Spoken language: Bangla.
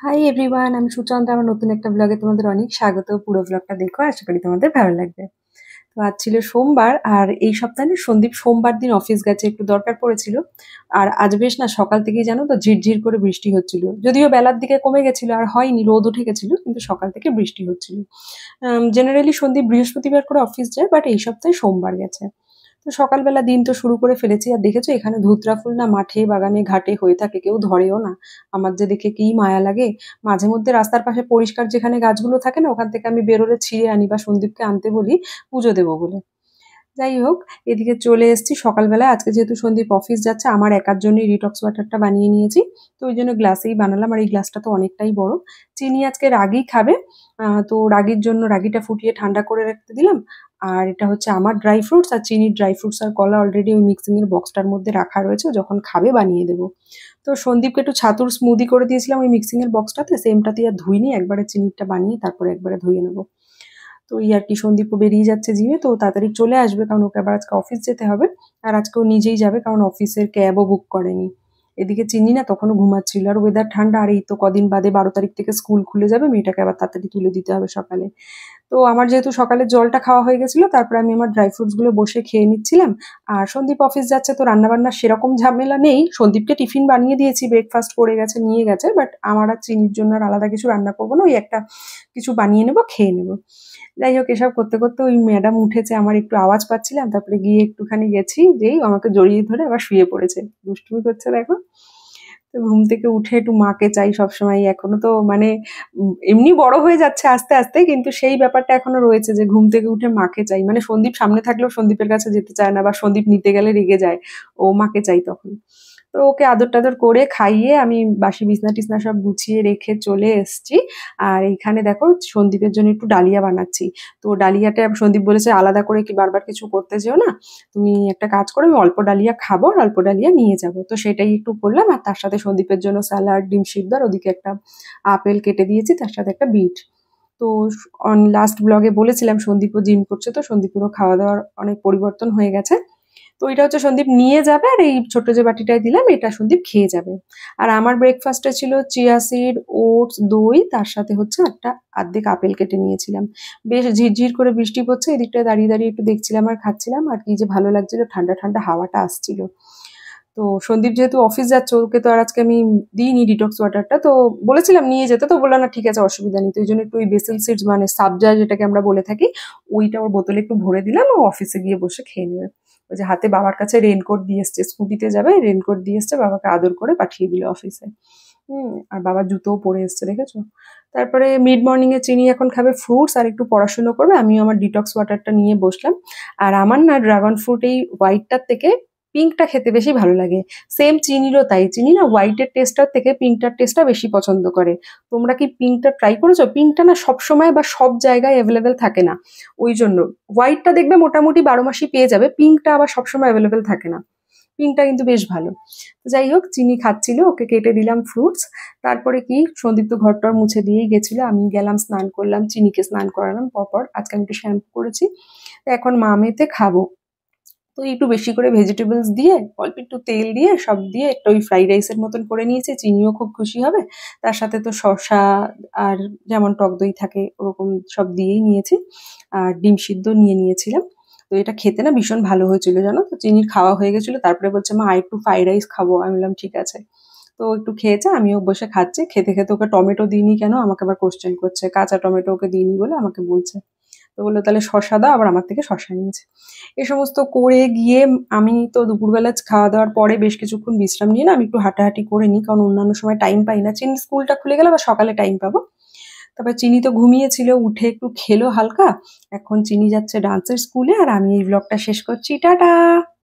হাই এভরিওয়ান, আমি সুচন্দ্রা। আমার নতুন একটা ব্লগে তোমাদের অনেক স্বাগত। পুরো ব্লগটা দেখো, আশা করি তোমাদের ভালো লাগবে। তো আজ ছিল সোমবার, আর এই সপ্তাহে না সন্দীপ সোমবার দিন অফিস গেছে, একটু দরকার পড়েছিল। আর আজ বেশ না সকাল থেকেই জানো তো ঝিরঝির করে বৃষ্টি হচ্ছিল, যদিও বেলার দিকে কমে গেছিল আর হয়নি, রোদ উঠে গেছিল, কিন্তু সকাল থেকে বৃষ্টি হচ্ছিল। জেনারেলি সন্দীপ বৃহস্পতিবার করে অফিস যায়, বাট এই সপ্তাহে সোমবার গেছে। তো সকালবেলা দিন তো শুরু করে ফেলেছি, আর দেখেছো এখানে ধুতরা ফুল না মাঠে বাগানে ঘাটে হয়ে থাকে, কেউ ধরেও না। আমার যে দেখে কি মায়া লাগে। মাঝে মধ্যে রাস্তার পাশে পরিষ্কার যেখানে গাছগুলো থাকে না, ওখান থেকে আমি বেরোলে ছিঁড়ে আনি বা সন্দীপকে আনতে বলি পুজো দেবো বলে। যাই হোক, এদিকে চলে এসেছি সকালবেলা। আজকে যেহেতু সন্দীপ অফিস যাচ্ছে, আমার একার জন্যই ডিটক্স ওয়াটারটা বানিয়ে নিয়েছি। তো ওই জন্য গ্লাসেই বানালাম, আর এই গ্লাসটা তো অনেকটাই বড়। চিনি আজকে রাগি খাবে, তো রাগির জন্য রাগিটা ফুটিয়ে ঠান্ডা করে রাখতে দিলাম। আর এটা হচ্ছে আমার ড্রাই ফ্রুটস, আর চিনি ড্রাই ফ্রুটস আর কলা অলরেডি ওই মিক্সিং এর বক্সটার মধ্যে রাখা রয়েছে, ও যখন খাবে বানিয়ে দেবো। তো সন্দীপকে একটু ছাতুর স্মুদি করে দিয়েছিলাম ওই মিক্সিং এর বক্সটাতে, সেমটাতে আর ধুইনি, একবারে চিনিটা বানিয়ে তারপরে একবারে ধুয়ে নেবো। তো এই আর কি, সন্দীপও বেরিয়ে যাচ্ছে জিমে, তো তাড়াতাড়ি চলে আসবে, কারণ ওকে আবার আজকে অফিস যেতে হবে। আর আজকে ও নিজেই যাবে, কারণ অফিসের ক্যাবও বুক করেনি। এদিকে চিনি না তখনও ঘুমাচ্ছিল, আর ওয়েদার ঠান্ডা, আর এই তো কদিন বাদে 12 তারিখ থেকে স্কুল খুলে যাবে, মেয়েটাকে আবার তাড়াতাড়ি তুলে দিতে হবে সকালে। তো আমার যেহেতু সকালে জলটা খাওয়া হয়ে গেছিল, তারপরে আমি আমার ড্রাই ফ্রুটস গুলো বসে খেয়ে নিচ্ছিলাম। আর সন্দীপ অফিস যাচ্ছে, তো রান্নাবান্নার সেরকম ঝামেলা নেই। সন্দীপকে টিফিন বানিয়ে দিয়েছি, ব্রেকফাস্ট করে গেছে, নিয়ে গেছে, বাট আমার আর চিনির জন্য আর আলাদা কিছু রান্না করবো না, ওই একটা কিছু বানিয়ে নেবো, খেয়ে নেবো। যাই হোক, এসব করতে করতে ওই ম্যাডাম উঠেছে, আমার একটু আওয়াজ পাচ্ছিলাম, তারপরে গিয়ে একটুখানি গেছি, যেই আমাকে জড়িয়ে ধরে আবার শুয়ে পড়েছে, দুষ্টুমি করছে দেখো। তো ঘুম থেকে উঠে একটু মাকে চাই সবসময়, এখনো তো মানে এমনি বড় হয়ে যাচ্ছে আস্তে আস্তে, কিন্তু সেই ব্যাপারটা এখনো রয়েছে যে ঘুম থেকে উঠে মাকে চাই। মানে সন্দীপ সামনে থাকলেও সন্দীপের কাছে যেতে চায় না, বা সন্দীপ নিতে গেলে রেগে যায়, ও মাকে চাই তখন। তো ওকে আদর টাদর করে খাইয়ে আমি বাসি বিছনা টিছনা সব গুছিয়ে রেখে চলে এসেছি। আর এইখানে দেখো সন্দীপের জন্য একটু ডালিয়া বানাচ্ছি। তো ডালিয়াটা সন্দীপ বলেছে আলাদা করে কি বারবার কিছু করতে যেও না, তুমি একটা কাজ করো, আমি অল্প ডালিয়া খাবো আর অল্প ডালিয়া নিয়ে যাবো। তো সেটাই একটু করলাম, আর তার সাথে সন্দীপের জন্য স্যালাড, ডিম সিদ্ধ, আর ওদিকে একটা আপেল কেটে দিয়েছি, তার সাথে একটা বিট। তো লাস্ট ব্লগে বলেছিলাম সন্দীপও জিম করছে, তো সন্দীপেরও খাওয়া দাওয়ার অনেক পরিবর্তন হয়ে গেছে। তো এটা হচ্ছে সন্দীপ নিয়ে যাবে, আর এই ছোট্ট যে বাটিটায় দিলাম এটা সন্দীপ খেয়ে যাবে। আর আমার ব্রেকফাস্টে ছিল চিয়া সিড, ওটস, দই, তার সাথে হচ্ছে একটা আর্ধেক আপেল কেটে নিয়েছিলাম। বেশ ঝিরঝির করে বৃষ্টি পড়ছে, এদিকটায় দাঁড়িয়ে দাঁড়িয়ে একটু দেখছিলাম আর খাচ্ছিলাম, আর কি যে ভালো লাগছিল, ঠান্ডা ঠান্ডা হাওয়াটা আসছিল। তো সন্দীপ যেহেতু অফিস যাচ্ছে, ওকে তো আর আজকে আমি দিইনি ডিটক্স ওয়াটারটা, তো বলেছিলাম নিয়ে যেতে, তো বললাম না ঠিক আছে অসুবিধা নেই। তো এই জন্য একটু ওই বেসিল সিডস মানে সাবজা যেটাকে আমরা বলে থাকি, ওইটা ওর বোতলে একটু ভরে দিলাম, ও অফিসে গিয়ে বসে খেয়ে নেবে। ওই যে হাতে বাবার কাছে রেনকোট দিয়ে এসছে, স্কুটিতে যাবে, রেনকোট দিয়ে এসছে, বাবাকে আদর করে পাঠিয়ে দিল অফিসে। আর বাবা জুতোও পরে এসছে, দেখেছো। তারপরে মিড মর্নিং এ চিনি এখন খাবে ফ্রুটস আর একটু পড়াশুনো করবে, আমিও আমার ডিটক্স ওয়াটারটা নিয়ে বসলাম। আর আমার না ড্রাগন ফ্রুট এই হোয়াইটটার থেকে পিঙ্কটা খেতে বেশি ভালো লাগে। সেম চিনিরও তাই, চিনি না হোয়াইটের টেস্টটার থেকে পিঙ্কটার টেস্টটা বেশি পছন্দ করে। তোমরা কি পিঙ্কটা ট্রাই করেছো? পিঙ্কটা না সবসময় বা সব জায়গায় অ্যাভেলেবেল থাকে না, ওই জন্য। হোয়াইটটা দেখবে মোটামুটি 12 মাসই পেয়ে যাবে, পিঙ্কটা আবার সবসময় অ্যাভেলেবেল থাকে না। পিঙ্কটা কিন্তু বেশ ভালো। তো যাই হোক, চিনি খাচ্ছিল, ওকে কেটে দিলাম ফ্রুটস। তারপরে কি সন্দীপ তো ঘরটর মুছে দিয়েই গেছিল, আমি গেলাম স্নান করলাম, চিনিকে স্নান করালাম পরপর, আজকে আমি একটু শ্যাম্পু করেছি। তো এখন মা মেয়েতে খাবো। তো একটু বেশি করে ভেজিটেবলস দিয়ে, অল্প একটু তেল দিয়ে, সব দিয়ে একটা ওই ফ্রাইড রাইসের মতন করে নিয়েছি, চিনিও খুব খুশি হবে। তার সাথে তো শসা আর যেমন টক দই থাকে ওরকম সব দিয়েই নিয়েছি। আর ডিম সিদ্ধ নিয়ে নিয়েছিলাম। তো এটা খেতে না ভীষণ ভালো হয়েছিল জানো তো, চিনির খাওয়া হয়ে গেছিল, তারপরে বলছে মা আর একটু ফ্রাইড রাইস খাবো, আমি বললাম ঠিক আছে। তো একটু খেয়েছে, আমিও বসে খাচ্ছি, খেতে খেতে ওকে টমেটো দিইনি কেন আমাকে আবার কোশ্চেন করছে, কাঁচা টমেটো ওকে দিইনি বলে আমাকে বলছে। তো বললো তাহলে শসা দাও, আবার আমার থেকে শসা নিয়েছে। এ সমস্ত করে গিয়ে আমি তো দুপুরবেলা খাওয়া দাওয়ার পরে বেশ কিছুক্ষণ বিশ্রাম নিয়ে না আমি একটু হাঁটাহাঁটি করে নিই, কারণ অন্যান্য সময় টাইম পাই না। চিনি স্কুলটা খুলে গেলে আবার সকালে টাইম পাবো। তারপর চিনি তো ঘুমিয়েছিল, উঠে একটু খেলো হালকা। এখন চিনি যাচ্ছে ডান্সের স্কুলে, আর আমি এই ব্লগটা শেষ করছি, টাটা।